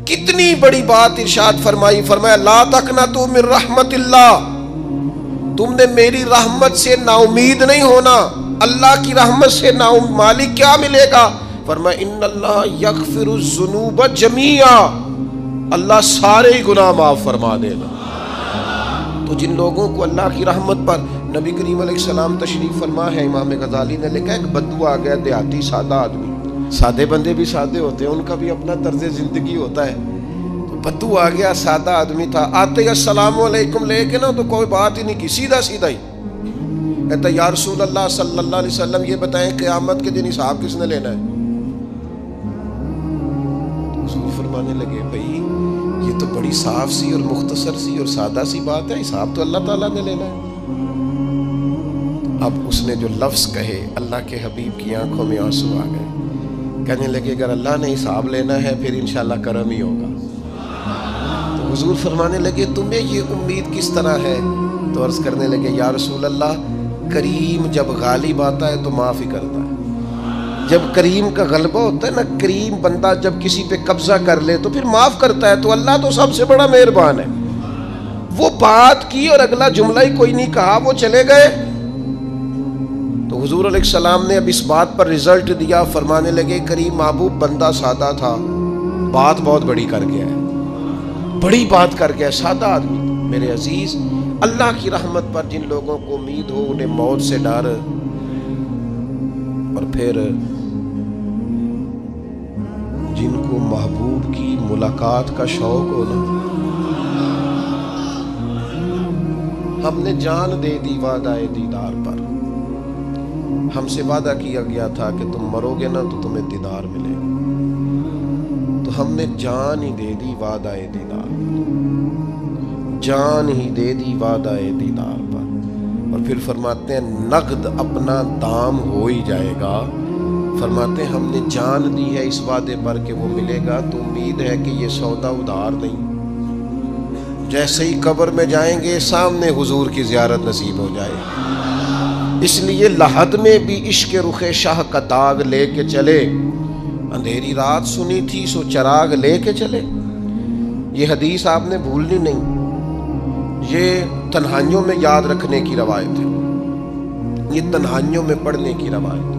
کتنی بڑی بات ارشاد فرمائی، فرمایا لا تقنطوا من رحمت اللہ، تم نے میری رحمت سے نا امید نہیں ہونا۔ اللہ کی رحمت سے نا مالک کیا ملے گا؟ فرمایا ان اللہ یغفر الذنوب جمیعا، اللہ سارے ہی گناہ معاف فرما دے گا۔ تو جن لوگوں کو اللہ کی رحمت پر، نبی کریم علیہ السلام تشریف فرما ہے، امام غزالی نے لکھا ایک بدو آ گیا، دیہاتی سادہ آدمی، سادے بندے بھی سادے ہوتے ہیں، ان کا بھی اپنا طرز زندگی ہوتا ہے۔ تو بدو آ گیا، سادہ آدمی تھا، آتے ہی السلام علیکم لے کے نا تو کوئی بات ہی نہیں کی، سیدھا سیدھا ہی کہتا یا رسول اللہ صلی اللہ علیہ وسلم یہ بتائیں قیامت کے دن حساب کس نے لینا ہے؟ حضور فرمانے لگے بھائی یہ تو بڑی صاف سی اور مختصر سی اور سادہ سی بات ہے، حساب تو اللہ تعالیٰ نے لینا ہے۔ اب اس نے جو لفظ کہے، اللہ کے حبیب کی آنکھوں میں آنسو آ گئے، کہنے لگے اگر اللہ نے حساب لینا ہے پھر انشاءاللہ کرم ہی ہوگا۔ تو حضور فرمانے لگے تمہیں یہ امید کس طرح ہے؟ تو عرض کرنے لگے یا رسول اللہ کریم جب غالب آتا ہے تو معاف ہی کرتا ہے۔ جب کریم کا غلبہ ہوتا ہے نا، کریم بندہ جب کسی پہ قبضہ کر لے تو پھر معاف کرتا ہے، تو اللہ تو سب سے بڑا مہربان ہے۔ وہ بات کی اور اگلا جملہ ہی کوئی نہیں کہا، وہ چلے گئے۔ تو حضور علیہ السلام نے اب اس بات پر رزلٹ دیا، فرمانے لگے کریم محبوب بندہ سادہ تھا، بات بہت بڑی کر گیا ہے، بڑی بات کر گیا، سادہ آدمی۔ میرے عزیز، اللہ کی رحمت پر جن لوگوں کو امید ہو، انہیں موت سے ڈر، اور پھر جن کو محبوب کی ملاقات کا شوق ہو نا، ہم نے جان دے دی وعدہ دیدار پر، ہم سے وعدہ کیا گیا تھا کہ تم مرو گے نا تو تمہیں دیدار ملے گا، تو ہم نے جان ہی دے دی وعدہ دیدار پر، جان ہی دے دی وعدہ دیدار پر۔ اور پھر فرماتے ہیں نقد اپنا دام ہو ہی جائے گا، فرماتے ہیں ہم نے جان دی ہے اس وعدے پر کہ وہ ملے گا، تو امید ہے کہ یہ سودا ادھار نہیں، جیسے ہی قبر میں جائیں گے سامنے حضور کی زیارت نصیب ہو جائے گی۔ اس لیے لحد میں بھی عشق رخ شاہ کا داغ لے کے چلے، اندھیری رات سنی تھی سو چراغ لے کے چلے۔ یہ حدیث آپ نے بھولنی نہیں، یہ تنہائیوں میں یاد رکھنے کی روایت ہے، یہ تنہائیوں میں پڑھنے کی روایت ہے۔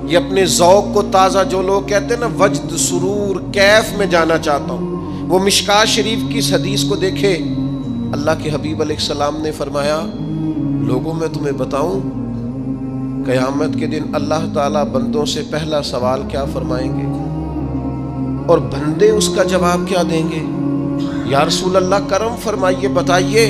یہ اپنے ذوق کو تازہ، جو لوگ کہتے ہیں نا وجد سرور کیف میں جانا چاہتا ہوں، وہ مشکات شریف کی اس حدیث کو دیکھے۔ اللہ کے حبیب علیہ السلام نے فرمایا لوگوں میں تمہیں بتاؤں قیامت کے دن اللہ تعالیٰ بندوں سے پہلا سوال کیا فرمائیں گے اور بندے اس کا جواب کیا دیں گے؟ یا رسول اللہ کرم فرمائیے، بتائیے۔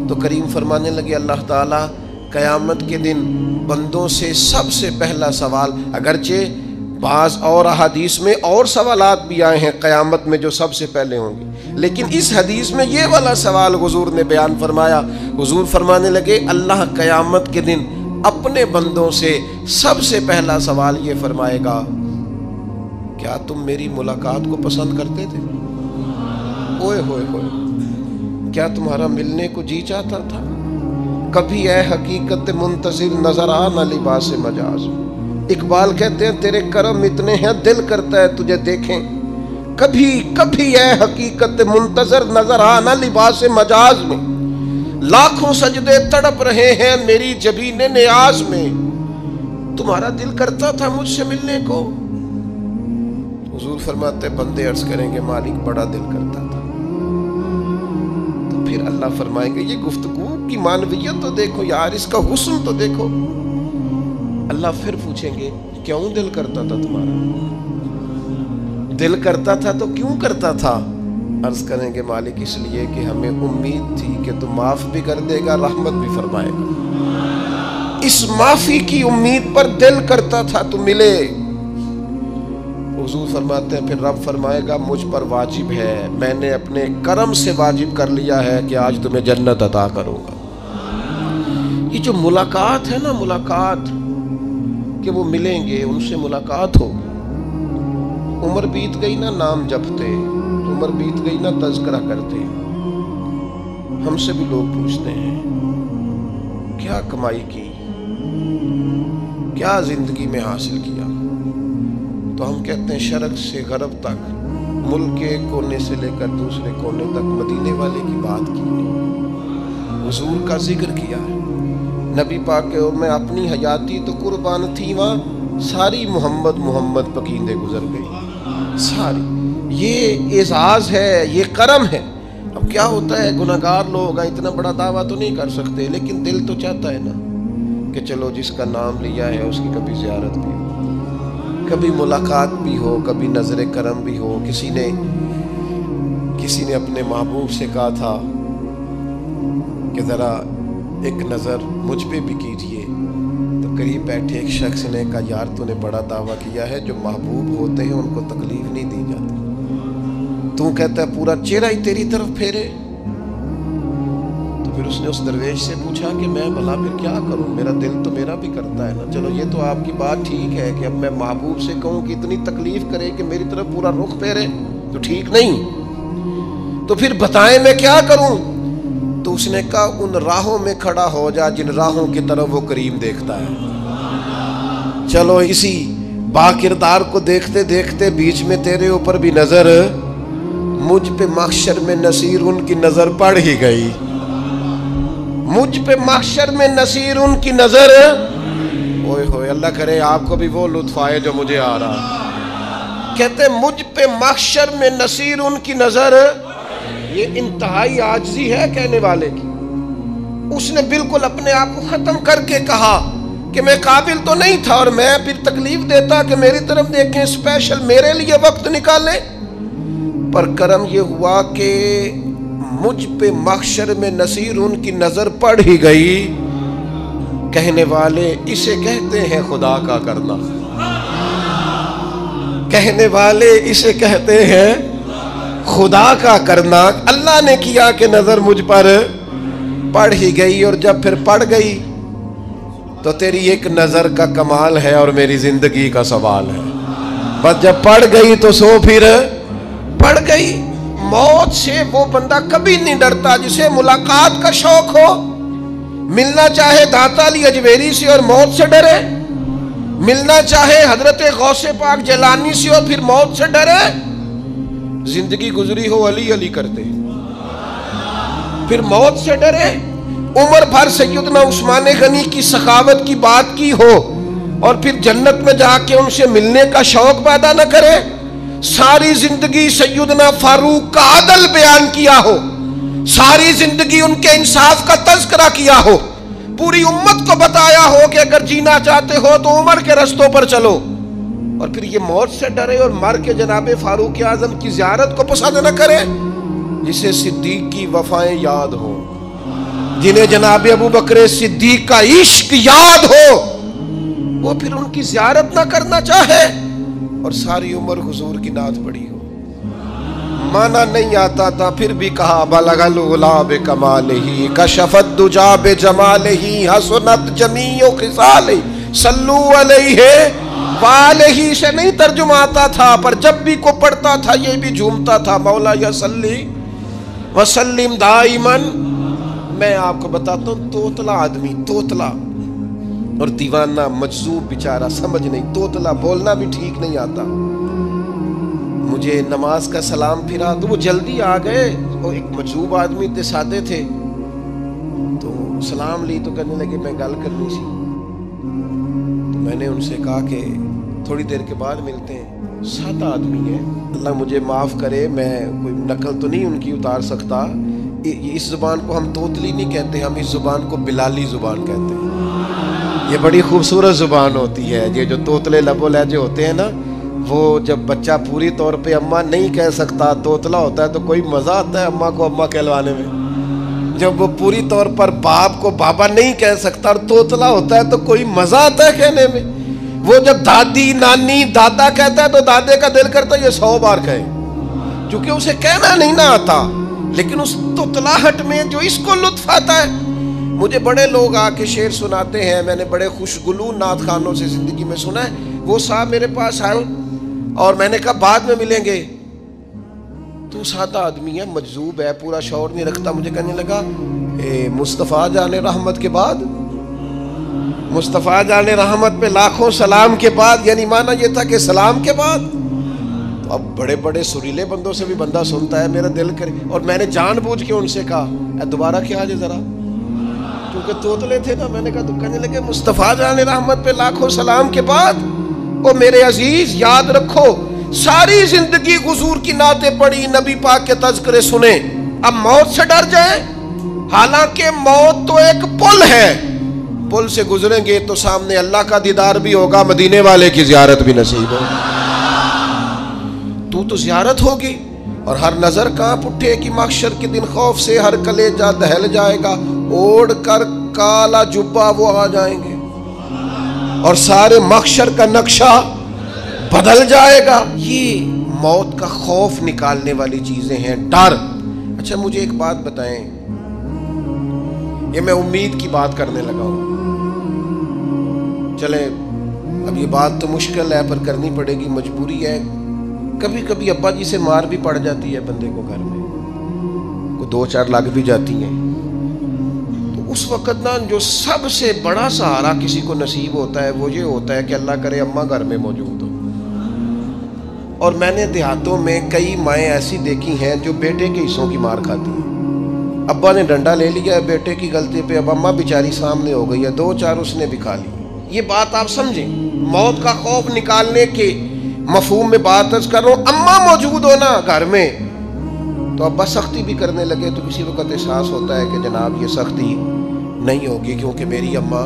تو کریم فرمانے لگے اللہ تعالیٰ قیامت کے دن بندوں سے سب سے پہلا سوال، اگرچہ بعض اور احادیث میں اور سوالات بھی آئے ہیں قیامت میں جو سب سے پہلے ہوں گے، لیکن اس حدیث میں یہ والا سوال حضور نے بیان فرمایا۔ حضور فرمانے لگے اللہ قیامت کے دن اپنے بندوں سے سب سے پہلا سوال یہ فرمائے گا کیا تم میری ملاقات کو پسند کرتے تھے؟ اوئے ہوئے ہوئے، کیا تمہارا ملنے کو جی چاہتا تھا؟ کبھی اے حقیقت منتظر نظر آ نہ لباس مجاز۔ اقبال کہتے ہیں تیرے کرم اتنے ہیں دل کرتا ہے تجھے دیکھیں، کبھی کبھی اے حقیقت منتظر نظر آ نہ لباس مجاز میں، لاکھوں سجدے تڑپ رہے ہیں میری جبین نیاز میں، تمہارا دل کرتا تھا مجھ سے ملنے کو؟ حضور فرماتے بندے عرض کریں گے مالک بڑا دل کرتا تھا۔ تو پھر اللہ فرمائیں گے یہ گفتگو کی معنویت تو دیکھو یار، اس کا حسن تو دیکھو۔ اللہ پھر پوچھیں گے کیوں دل کرتا تھا تمہارا؟ دل کرتا تھا تو کیوں کرتا تھا؟ عرض کریں گے مالک اس لیے کہ ہمیں امید تھی کہ تو معاف بھی کر دے گا، رحمت بھی فرمائے گا، اس معافی کی امید پر دل کرتا تھا تو ملے۔ حضور فرماتے ہیں پھر رب فرمائے گا مجھ پر واجب ہے، میں نے اپنے کرم سے واجب کر لیا ہے کہ آج تمہیں جنت عطا کروں گا۔ یہ جو ملاقات ہے نا، ملاقات کہ وہ ملیں گے، ان سے ملاقات ہوگی۔ عمر بیت گئی نا نام جپتے، عمر بیت گئی نا تذکرہ کرتے، ہم سے بھی لوگ پوچھتے ہیں کیا کمائی کی، کیا زندگی میں حاصل کیا، تو ہم کہتے ہیں شرق سے غرب تک ملک کے ایک کونے سے لے کر دوسرے کونے تک مدینے والے کی بات کی، حضور کا ذکر کیا ہے۔ نبی پاک کے میں اپنی حیاتی تو قربان تھی، وہاں ساری محمد محمد پکیندے گزر گئی ساری۔ یہ اعزاز ہے، یہ کرم ہے۔ اب کیا ہوتا ہے، گناہگار لوگ اتنا بڑا دعویٰ تو نہیں کر سکتے، لیکن دل تو چاہتا ہے نا کہ چلو جس کا نام لیا ہے اس کی کبھی زیارت بھی ہو، کبھی ملاقات بھی ہو، کبھی نظر کرم بھی ہو۔ کسی نے اپنے محبوب سے کہا تھا کہ ذرا ایک نظر مجھ پہ بھی کیجئے، تو قریب بیٹھے ایک شخص نے کہا یار تو نے بڑا دعویٰ کیا ہے، جو محبوب ہوتے ہیں ان کو تکلیف نہیں دی جاتی، تو کہتا ہے پورا چہرہ ہی تیری طرف پھیرے۔ تو پھر اس نے اس درویش سے پوچھا کہ میں بھلا پھر کیا کروں، میرا دل تو میرا بھی کرتا ہے نا، چلو یہ تو آپ کی بات ٹھیک ہے کہ اب میں محبوب سے کہوں کہ اتنی تکلیف کرے کہ میری طرف پورا رخ پھیرے تو ٹھیک نہیں، تو پھر بتائیں میں کیا کروں؟ تو اس نے کہا ان راہوں میں کھڑا ہو جا جن راہوں کی طرف وہ کریم دیکھتا ہے۔ چلو اسی با کردار کو دیکھتے دیکھتے بیچ میں تیرے اوپر بھی نظر، مجھ پہ محشر میں نصیر ان کی نظر پڑ ہی گئی، مجھ پہ محشر میں نصیر ان کی نظر۔ اوئے ہوئے، اللہ کرے آپ کو بھی وہ لطف آئے جو مجھے آ رہا۔ کہتے مجھ پہ محشر میں نصیر ان کی نظر، یہ انتہائی عاجزی ہے کہنے والے کی۔ اس نے بالکل اپنے آپ کو ختم کر کے کہا کہ میں قابل تو نہیں تھا، اور میں پھر تکلیف دیتا کہ میری طرف دیکھیں، اسپیشل میرے لیے وقت نکالیں۔ پر کرم یہ ہوا کہ مجھ پہ محشر میں نصیر ان کی نظر پڑ ہی گئی۔ کہنے والے اسے کہتے ہیں خدا کا کرنا، کہنے والے اسے کہتے ہیں خدا کا کرنا۔ اللہ نے کیا کہ نظر مجھ پر پڑ ہی گئی، اور جب پھر پڑ گئی تو تیری ایک نظر کا کمال ہے اور میری زندگی کا سوال ہے۔ بس جب پڑ گئی تو سو پھر پڑ گئی۔ موت سے وہ بندہ کبھی نہیں ڈرتا جسے ملاقات کا شوق ہو، ملنا چاہے داتا علی اجویری سے اور موت سے ڈرے، ملنا چاہے حضرت غوث پاک جیلانی سے اور پھر موت سے ڈرے۔ زندگی گزری ہو علی علی کرتے پھر موت سے ڈرے، عمر بھر سیدنا عثمان غنی کی سخاوت کی بات کی ہو اور پھر جنت میں جا کے ان سے ملنے کا شوق پیدا نہ کرے، ساری زندگی سیدنا فاروق کا عدل بیان کیا ہو، ساری زندگی ان کے انصاف کا تذکرہ کیا ہو، پوری امت کو بتایا ہو کہ اگر جینا چاہتے ہو تو عمر کے رستوں پر چلو، اور پھر یہ موت سے ڈرے اور مر کے جناب فاروق اعظم کی زیارت کو پسند نہ کرے۔ جسے صدیق کی وفائیں یاد ہو، جنہیں جناب ابو بکر صدیق کا عشق یاد ہو، وہ پھر ان کی زیارت نہ کرنا چاہے اور ساری عمر حضور کی نعت پڑھی ہو۔ مانا نہیں آتا تھا پھر بھی کہا بلغ العلا بکمالہ کشف الدجی بجمالہ حسنت جمیع خصالہ صلو علیہ والہ سے نہیں ترجمہ آتا تھا، پر جب بھی کو پڑھتا تھا یہ بھی جھومتا تھا، مولا یا صلی وسلم دائماً۔ میں آپ کو بتاتا ہوں، توتلا آدمی، توتلا اور دیوانہ مجذوب بیچارہ، سمجھ نہیں، توتلا بولنا بھی ٹھیک نہیں آتا۔ مجھے نماز کا سلام پھرا تو وہ جلدی آ گئے، وہ ایک مجذوب آدمی تھے، سادے تھے، تو سلام لی تو کہنے لگے میں گل کرنی سی، تو میں نے ان سے کہا کہ تھوڑی دیر کے بعد ملتے ہیں۔ سادہ آدمی ہے، اللہ مجھے معاف کرے، میں کوئی نقل تو نہیں ان کی اتار سکتا، اس زبان کو ہم توتلی نہیں کہتے، ہم اس زبان کو بلالی زبان کہتے ہیں۔ یہ بڑی خوبصورت زبان ہوتی ہے، یہ جو توتلے لب و لہجے ہوتے ہیں نا، وہ جب بچہ پوری طور پہ اماں نہیں کہہ سکتا، توتلا ہوتا ہے تو کوئی مزہ آتا ہے اماں کو اماں کہلوانے میں۔ جب وہ پوری طور پر باپ کو بابا نہیں کہہ سکتا اور توتلا ہوتا ہے تو کوئی مزہ آتا ہے کہنے میں۔ وہ جب دادی نانی دادا کہتا ہے تو دادے کا دل کرتا ہے یہ 100 بار کہے، چونکہ اسے کہنا نہیں نہ آتا، لیکن اس توتلاہٹ میں جو اس کو لطف آتا ہے۔ مجھے بڑے لوگ آ کے شعر سناتے ہیں، میں نے بڑے خوشگلو نعت خانوں سے زندگی میں سنا ہے، وہ صاحب میرے پاس آئے اور میں نے کہا بعد میں ملیں گے، تو سادہ آدمی ہے، مجذوب ہے، پورا شعور نہیں رکھتا، مجھے کہنے لگا مصطفیٰ جان رحمت کے بعد، مصطفیٰ جان رحمت پہ لاکھوں سلام کے بعد، یعنی معنی یہ تھا کہ سلام کے بعد، تو اب بڑے بڑے سریلے بندوں سے بھی بندہ سنتا ہے میرا دل کرے، اور میں نے جان بوجھ کے ان سے کہا اے دوبارہ کیا جائے ذرا، کیونکہ توتلے تھے نا. میں نے کہا تو کہنے لگے مصطفیٰ جان رحمت پہ لاکھوں سلام کے بعد او میرے عزیز یاد رکھو ساری زندگی حضور کی نعتیں پڑھی، نبی پاک کے تذکرے سنے، اب موت سے ڈر جائیں؟ حالانکہ موت تو ایک پل ہے، پل سے گزریں گے تو سامنے اللہ کا دیدار بھی ہوگا، مدینے والے کی زیارت بھی نصیب ہوگی. تو زیارت ہوگی اور ہر نظر کانپ اٹھے کہ محشر کے دن خوف سے ہر کلیجہ دہل جائے گا، اوڑھ کر کالا جبہ وہ آ جائیں گے اور سارے محشر کا نقشہ بدل جائے گا. یہ موت کا خوف نکالنے والی چیزیں ہیں، ڈر. اچھا مجھے ایک بات بتائیں، یہ میں امید کی بات کرنے لگا ہوں، چلیں اب یہ بات تو مشکل ہے پر کرنی پڑے گی، مجبوری ہے. کبھی کبھی ابا جی سے مار بھی پڑ جاتی ہے بندے کو، گھر میں کو 2-4 لگ بھی جاتی ہیں، تو اس وقت نا جو سب سے بڑا سہارا کسی کو نصیب ہوتا ہے وہ یہ ہوتا ہے کہ اللہ کرے اماں گھر میں موجود ہو. اور میں نے دیہاتوں میں کئی مائیں ایسی دیکھی ہیں جو بیٹے کے حصوں کی مار کھاتی ہیں. ابا نے ڈنڈا لے لیا ہے بیٹے کی غلطی پہ، اب اماں بیچاری سامنے ہو گئی ہے، 2-4 اس نے بھی کھا لی. یہ بات آپ سمجھیں، موت کا خوف نکالنے کے مفہوم میں بات عرض کر رہا ہوں. اماں موجود ہو نا گھر میں تو ابا سختی بھی کرنے لگے تو کسی وقت احساس ہوتا ہے کہ جناب یہ سختی نہیں ہوگی کیونکہ میری اماں،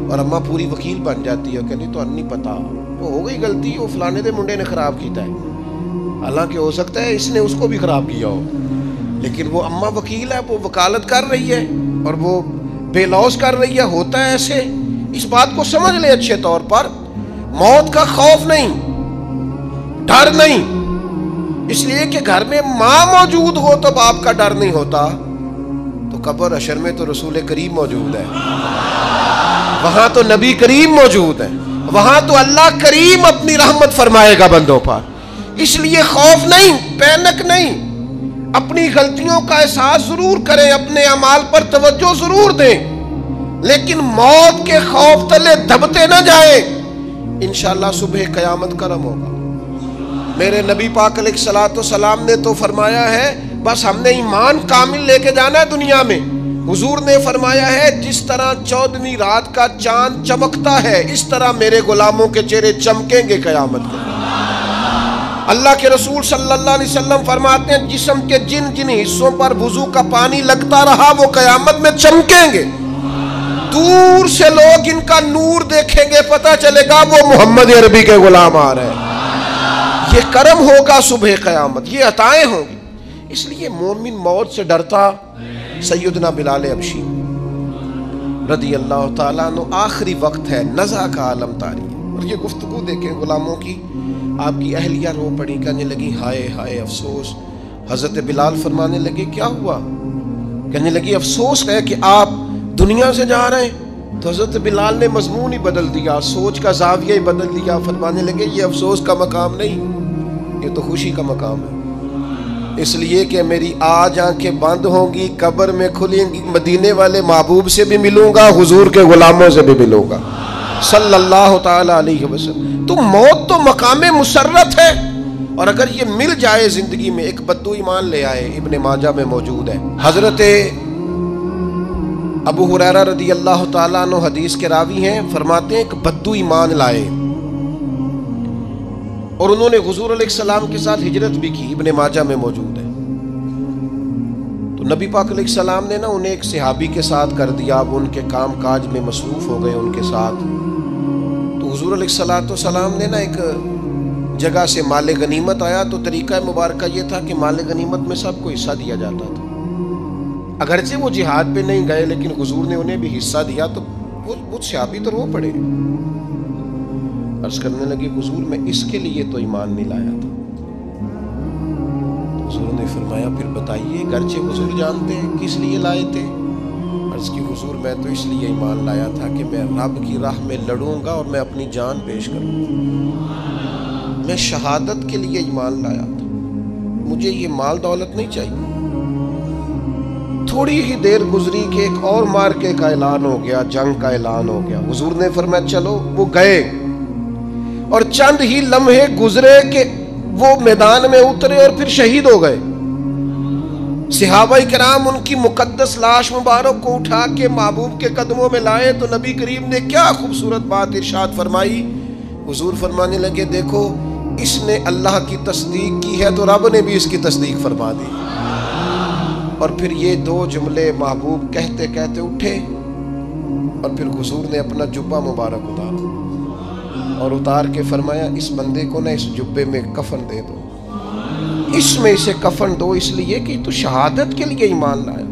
اور اماں پوری وکیل بن جاتی ہے کہ نہیں تو نہیں پتا تو ہو گئی غلطی، وہ فلانے دے منڈے نے خراب کیتا ہے، حالانکہ ہو سکتا ہے اس نے اس کو بھی خراب کیا ہو، لیکن وہ اماں وکیل ہے، وہ وکالت کر رہی ہے اور وہ بے لوز کر رہی ہے. ہوتا ہے ایسے. اس بات کو سمجھ لے اچھے طور پر، موت کا خوف نہیں، ڈر نہیں، اس لیے کہ گھر میں ماں موجود ہو تو باپ کا ڈر نہیں ہوتا. تو قبر حشر میں تو رسول کریم موجود ہے، وہاں تو نبی کریم موجود ہے، وہاں تو اللہ کریم اپنی رحمت فرمائے گا بندوں پر. اس لیے خوف نہیں، پینک نہیں، اپنی غلطیوں کا احساس ضرور کریں، اپنے اعمال پر توجہ ضرور دیں، لیکن موت کے خوف تلے دبتے نہ جائیں. انشاءاللہ صبح قیامت کرم ہوگا. میرے نبی پاک علیہ الصلوۃ والسلام نے تو فرمایا ہے بس ہم نے ایمان کامل لے کے جانا ہے دنیا میں. حضور نے فرمایا ہے جس طرح 14ویں رات کا چاند چمکتا ہے اس طرح میرے غلاموں کے چہرے چمکیں گے قیامت کو. اللہ کے رسول صلی اللہ علیہ وسلم فرماتے ہیں جسم کے جن جن حصوں پر وضو کا پانی لگتا رہا وہ قیامت میں چمکیں گے. دور سے لوگ ان کا نور دیکھیں گے، پتہ چلے گا وہ محمد عربی کے غلام آ رہے ہیں. یہ کرم ہوگا صبح قیامت، یہ عطائیں ہوں گی. اس لیے مومن موت سے ڈرتا. سیدنا بلال حبشی رضی اللہ تعالیٰ عنہ، آخری وقت ہے، نزع کا عالم طاری، اور یہ گفتگو دیکھیں غلاموں کی. آپ کی اہلیہ رو پڑی، کہنے لگی ہائے ہائے افسوس. حضرت بلال فرمانے لگے کیا ہوا؟ کہنے لگی افسوس ہے کہ آپ دنیا سے جا رہے ہیں. تو حضرت بلال نے مضمون ہی بدل دیا، سوچ کا زاویہ ہی بدل دیا. فرمانے لگے یہ افسوس کا مقام نہیں، یہ تو خوشی کا مقام ہے. اس لیے کہ میری آج آنکھیں بند ہوں گی، قبر میں کھلیں گی، مدینے والے محبوب سے بھی ملوں گا، حضور کے غلاموں سے بھی ملوں گا صلی اللہ تعالی علیہ وسلم. تو موت تو مقام مسرت ہے، اور اگر یہ مل جائے زندگی میں. ایک بدو ایمان لے آئے، ابن ماجہ میں موجود ہے. حضرت ابو ہریرہ رضی اللہ تعالیٰ عنہ حدیث کے راوی ہیں، فرماتے ہیں ایک بدو ایمان لائے اور انہوں نے حضور علیہ السلام کے ساتھ ہجرت بھی کی. ابن ماجہ میں موجود ہے. تو نبی پاک علیہ السلام نے نا انہیں ایک صحابی کے ساتھ کر دیا. اب ان کے کام کاج میں مصروف ہو گئے ان کے ساتھ. تو حضور علیہ السلام نے نا ایک جگہ سے مال غنیمت آیا، تو طریقہ مبارکہ یہ تھا کہ مال غنیمت میں سب کو حصہ دیا جاتا تھا. اگرچہ وہ جہاد پہ نہیں گئے لیکن حضور نے انہیں بھی حصہ دیا. تو وہ صحابی تو رو پڑے، عرض کرنے لگے حضور میں اس کے لیے تو ایمان نہیں لایا تھا. حضور نے فرمایا پھر بتائیے. گرچہ حضور جانتے ہیں کس لیے لائے تھے. عرض کی حضور میں تو اس لیے ایمان لایا تھا کہ میں رب کی راہ میں لڑوں گا اور میں اپنی جان پیش کروں گا. میں شہادت کے لیے ایمان لایا تھا، مجھے یہ مال دولت نہیں چاہیے. تھوڑی ہی دیر گزری کہ ایک اور مارکے کا اعلان ہو گیا، جنگ کا اعلان ہو گیا. حضور نے فرمایا چلو. وہ گئے اور چند ہی لمحے گزرے کہ وہ میدان میں اترے اور پھر شہید ہو گئے۔ صحابہ کرام ان کی مقدس لاش مبارک کو اٹھا کے محبوب کے قدموں میں لائے تو نبی کریم نے کیا خوبصورت بات ارشاد فرمائی۔ حضور فرمانے لگے دیکھو اس نے اللہ کی تصدیق کی ہے تو رب نے بھی اس کی تصدیق فرما دی۔ اور پھر یہ دو جملے محبوب کہتے کہتے اٹھے اور پھر حضور نے اپنا جبہ مبارک اتارا اور اتار کے فرمایا اس بندے کو نہ اس جبے میں کفن دے دو، اس میں اسے کفن دو، اس لیے کہ تو شہادت کے لیے ایمان لایا،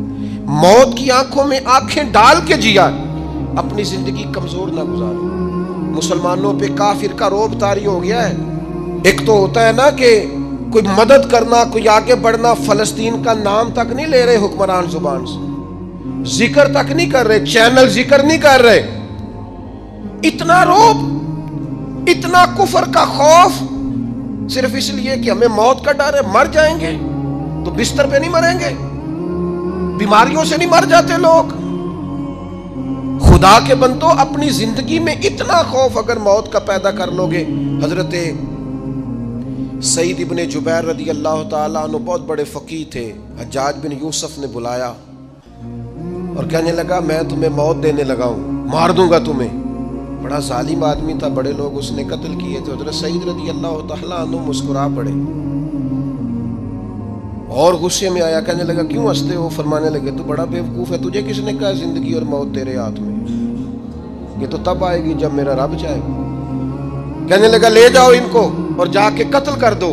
موت کی آنکھوں میں آنکھیں ڈال کے جیا، اپنی زندگی کمزور نہ گزارو۔ مسلمانوں پہ کافر کا رعب طاری ہو گیا ہے۔ ایک تو ہوتا ہے نا کہ کوئی مدد کرنا، کوئی آگے بڑھنا، فلسطین کا نام تک نہیں لے رہے حکمران زبان سے، ذکر تک نہیں کر رہے، چینل ذکر نہیں کر رہے۔ اتنا رعب، اتنا کفر کا خوف، صرف اس لیے کہ ہمیں موت کا ڈر ہے، مر جائیں گے تو بستر پہ نہیں مریں گے، بیماریوں سے نہیں مر جاتے لوگ۔ خدا کے بندو اپنی زندگی میں اتنا خوف اگر موت کا پیدا کر لو گے۔ حضرت سعید ابن جبیر رضی اللہ تعالیٰ عنہ بہت بڑے فقیہ تھے، حجاج بن یوسف نے بلایا اور کہنے لگا میں تمہیں موت دینے لگا ہوں، مار دوں گا تمہیں۔ بڑا ظالم آدمی تھا، بڑے لوگ اس نے قتل کیے تھے۔ حضرت سعید رضی اللہ تعالیٰ عنہ مسکرا پڑے اور غصے میں آیا، کہنے لگا کیوں ہنستے ہو؟ فرمانے لگے تو بڑا بیوقوف ہے، تجھے کس نے کہا زندگی اور موت تیرے ہاتھ میں؟ یہ تو تب آئے گی جب میرا رب چاہے گا۔ کہنے لگا لے جاؤ ان کو اور جا کے قتل کر دو۔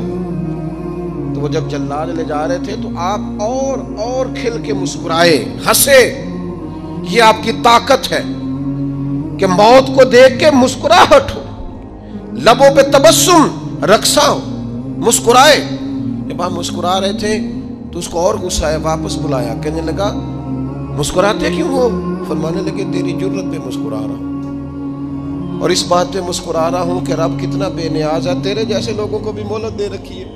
تو وہ جب جلاد لے جا رہے تھے تو آپ اور کھل کے مسکرائے، ہنسے۔ یہ آپ کی طاقت ہے کہ موت کو دیکھ کے مسکراہٹ ہو، لبوں پہ تبسم، رقصہ ہو، مسکرائے۔ جب آپ مسکرا رہے تھے تو اس کو اور غصہ ہے، واپس بلایا، کہنے لگا مسکراتے کیوں ہو؟ فرمانے لگے تیری جرت پہ مسکرا رہا ہوں، اور اس بات پہ مسکرا رہا ہوں کہ رب کتنا بے نیاز ہے، تیرے جیسے لوگوں کو بھی مہلت دے رکھی ہے،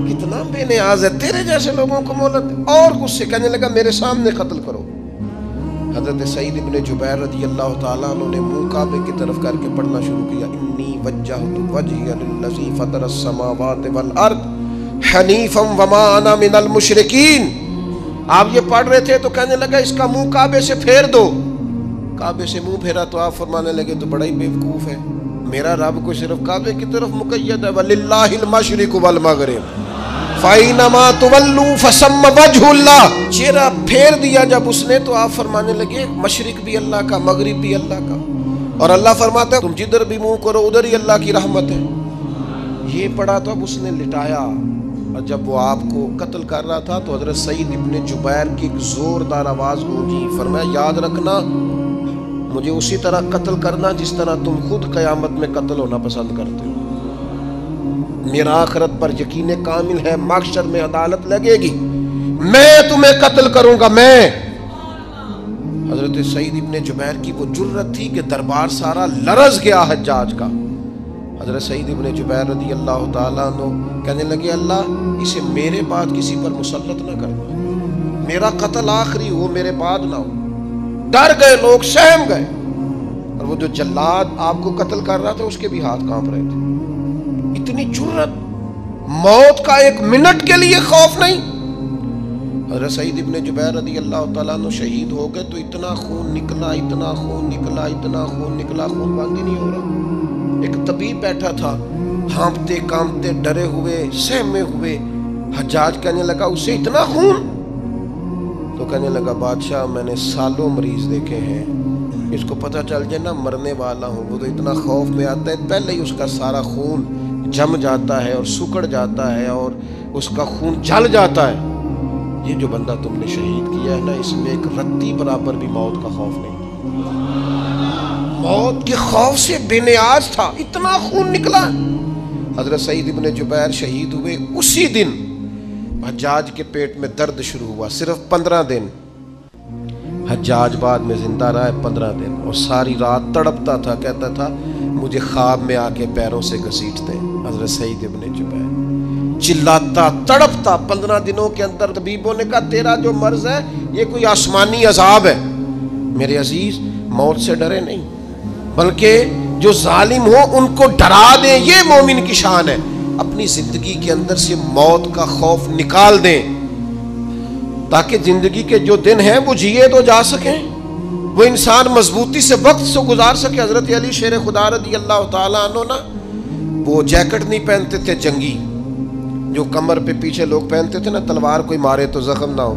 کتنا بے نیاز ہے، تیرے جیسے لوگوں کو مہلت دے۔ اور غصے، کہنے لگا میرے سامنے قتل کرو۔ حضرت سعید ابن جبیر رضی اللہ تعالیٰ عنہ نے منہ کعبے کی طرف کر کے پڑھنا شروع کیا، انی وجہت وجہی للذی فطر السماوات والارض حنیفا وما انا من المشرکین۔ آپ یہ پڑھ رہے تھے تو کہنے لگا اس کا منہ کعبے سے پھیر دو۔ کعبے سے منہ پھیرا تو آپ فرمانے لگے تو بڑا ہی بیوقوف ہے، میرا رب کو صرف کعبے کی طرف مقید ہے، وَلِلَّهِ الْمَشْرِقُ وَالْمَغْرِبُ فَأَيْنَمَا تُوَلُّوا فَثَمَّ وَجْهُ اللَّهِ۔ چہرہ پھیر دیا جب اس نے تو آپ فرمانے لگے مشرق بھی اللہ کا، مغرب بھی اللہ کا، اور اللہ فرماتا ہے تم جدھر بھی منہ کرو ادھر ہی اللہ کی رحمت ہے۔ یہ پڑھا تو اب اس نے لٹایا، اور جب وہ آپ کو قتل کر رہا تھا تو حضرت سعید ابن جبیر کی ایک زوردار آواز گونجی، فرمایا یاد رکھنا مجھے اسی طرح قتل کرنا جس طرح تم خود قیامت میں قتل ہونا پسند کرتے ہو۔ میرا آخرت پر یقین کامل ہے، محشر میں عدالت لگے گی، میں تمہیں قتل کروں گا میں۔ حضرت سعید ابن جبیر کی وہ جرت تھی کہ دربار سارا لرز گیا حجاج کا۔ حضرت سعید ابن جبیر رضی اللہ تعالیٰ عنہ کہنے لگے اللہ اسے میرے بعد کسی پر مسلط نہ کرنا، میرا قتل آخری ہو، میرے بعد نہ ہو۔ ڈر گئے لوگ، سہم گئے، اور وہ جو جلاد آپ کو قتل کر رہا تھا اس کے بھی ہاتھ کانپ رہے تھے۔ اتنی جرت، موت کا ایک منٹ کے لیے خوف نہیں۔ حضرت سعید ابن جبیر رضی اللہ تعالیٰ عنہ شہید ہو گئے تو اتنا خون نکلا، اتنا خون نکلا، اتنا خون نکلا، خون بند ہی نہیں ہو رہا۔ ایک طبیب بیٹھا تھا، ہانپتے کانپتے ڈرے ہوئے، سہمے ہوئے۔ حجاج کہنے لگا اسے اتنا خون؟ تو کہنے لگا بادشاہ میں نے سالوں مریض دیکھے ہیں، اس کو پتہ چل جائے نا مرنے والا ہوں وہ تو اتنا خوف میں آتا ہے، پہلے ہی اس کا سارا خون جم جاتا ہے اور سکڑ جاتا ہے اور اس کا خون جل جاتا ہے۔ یہ جو بندہ تم نے شہید کیا ہے نا اس میں ایک رتی برابر بھی موت کا خوف نہیں، موت کے خوف سے بے نیاز تھا، اتنا خون نکلا۔ حضرت سعید ابن جبیر شہید ہوئے اسی دن حجاج کے پیٹ میں درد شروع ہوا، صرف 15 دن حجاج بعد میں زندہ رہا ہے، 15 دن، اور ساری رات تڑپتا تھا، کہتا تھا مجھے خواب میں آ کے پیروں سے گھسیٹتے حضرت سعید ابن جبیر، چلاتا تڑپتا۔ 15 دنوں کے اندر طبیبوں نے کہا تیرا جو مرض ہے یہ کوئی آسمانی عذاب ہے۔ میرے عزیز موت سے ڈرے نہیں، بلکہ جو ظالم ہو ان کو ڈرا دیں، یہ مومن کی شان ہے۔ اپنی زندگی کے اندر سے موت کا خوف نکال دیں، تاکہ زندگی کے جو دن ہیں وہ جیے تو جا سکیں، وہ انسان مضبوطی سے وقت سے گزار سکے۔ حضرت علی شیر خدا رضی اللہ تعالیٰ عنہ نا وہ جیکٹ نہیں پہنتے تھے جنگی، جو کمر پہ پیچھے لوگ پہنتے تھے نا، تلوار کوئی مارے تو زخم نہ ہو۔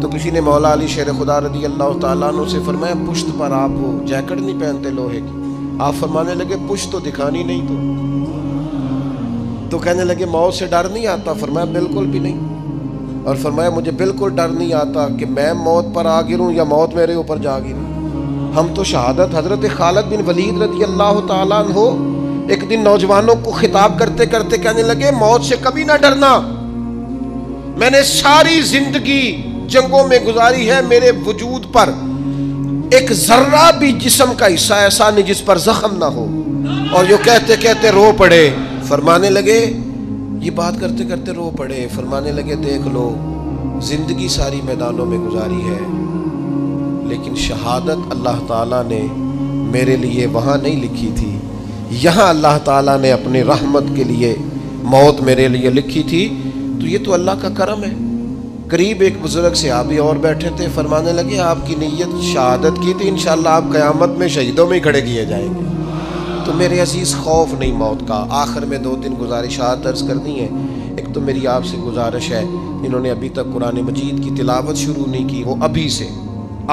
تو کسی نے مولا علی شیر خدا رضی اللہ تعالیٰ عنہ سے فرمایا پشت پر آپ وہ جیکٹ نہیں پہنتے لوہے کی؟ آپ فرمانے لگے پشت تو دکھانی نہیں تو کہنے لگے موت سے ڈر نہیں آتا؟ فرمایا بالکل بھی نہیں، اور فرمایا مجھے بالکل ڈر نہیں آتا کہ میں موت پر آ گروں یا موت میرے اوپر جا گری۔ ہم تو شہادت حضرت خالد بن ولید رضی اللہ تعالیٰ عنہ ایک دن نوجوانوں کو خطاب کرتے کرتے کہنے لگے موت سے کبھی نہ ڈرنا، میں نے ساری زندگی جنگوں میں گزاری ہے، میرے وجود پر ایک ذرہ بھی جسم کا حصہ ایسا نہیں جس پر زخم نہ ہو۔ اور جو کہتے کہتے رو پڑے، فرمانے لگے یہ بات کرتے کرتے رو پڑے، فرمانے لگے دیکھ لو زندگی ساری میدانوں میں گزاری ہے، لیکن شہادت اللہ تعالیٰ نے میرے لیے وہاں نہیں لکھی تھی، یہاں اللہ تعالیٰ نے اپنی رحمت کے لیے موت میرے لیے لکھی تھی۔ تو یہ تو اللہ کا کرم ہے۔ قریب ایک بزرگ صحابی اور بیٹھے تھے، فرمانے لگے آپ کی نیت شہادت کی تھی، انشاءاللہ آپ قیامت میں شہیدوں میں ہی کھڑے کیے جائیں گے۔ تو میرے عزیز خوف نہیں موت کا۔ آخر میں 2-3 گزارشات عرض کرنی ہے۔ ایک تو میری آپ سے گزارش ہے، انہوں نے ابھی تک قرآن مجید کی تلاوت شروع نہیں کی، وہ ابھی سے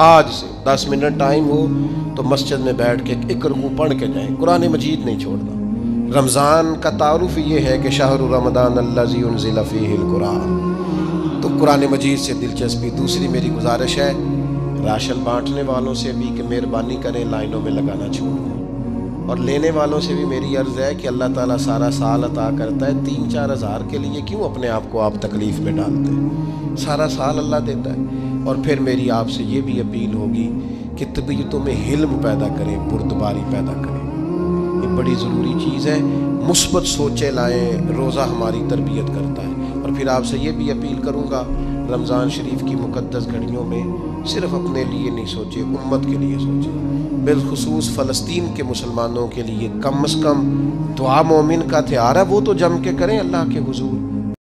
آج سے 10 منٹ ٹائم ہو تو مسجد میں بیٹھ کے ایک رکوع پڑھ کے جائیں، قرآن مجید نہیں چھوڑنا۔ رمضان کا تعارف یہ ہے کہ شہر رمضان الذی انزل فیہ القرآن، تو قرآن مجید سے دلچسپی۔ دوسری میری گزارش ہے راشن بانٹنے والوں سے بھی کہ مہربانی کریں لائنوں میں لگانا چھوڑ دیں، اور لینے والوں سے بھی میری عرض ہے کہ اللہ تعالیٰ سارا سال عطا کرتا ہے، 3-4 ہزار کے لیے کیوں اپنے آپ کو آپ تکلیف میں ڈالتے ہیں؟ سارا سال اللہ دیتا ہے۔ اور پھر میری آپ سے یہ بھی اپیل ہوگی کہ طبیعتوں میں حلم پیدا کریں، بردباری پیدا کریں، یہ بڑی ضروری چیز ہے۔ مثبت سوچیں لائیں، روزہ ہماری تربیت کرتا ہے۔ اور پھر آپ سے یہ بھی اپیل کروں گا رمضان شریف کی مقدس گھڑیوں میں صرف اپنے لیے نہیں سوچیں، امت کے لیے سوچیں، بالخصوص فلسطین کے مسلمانوں کے لیے کم از کم دعا مومن کا ہتھیار ہے، وہ تو جم کے کریں اللہ کے حضور۔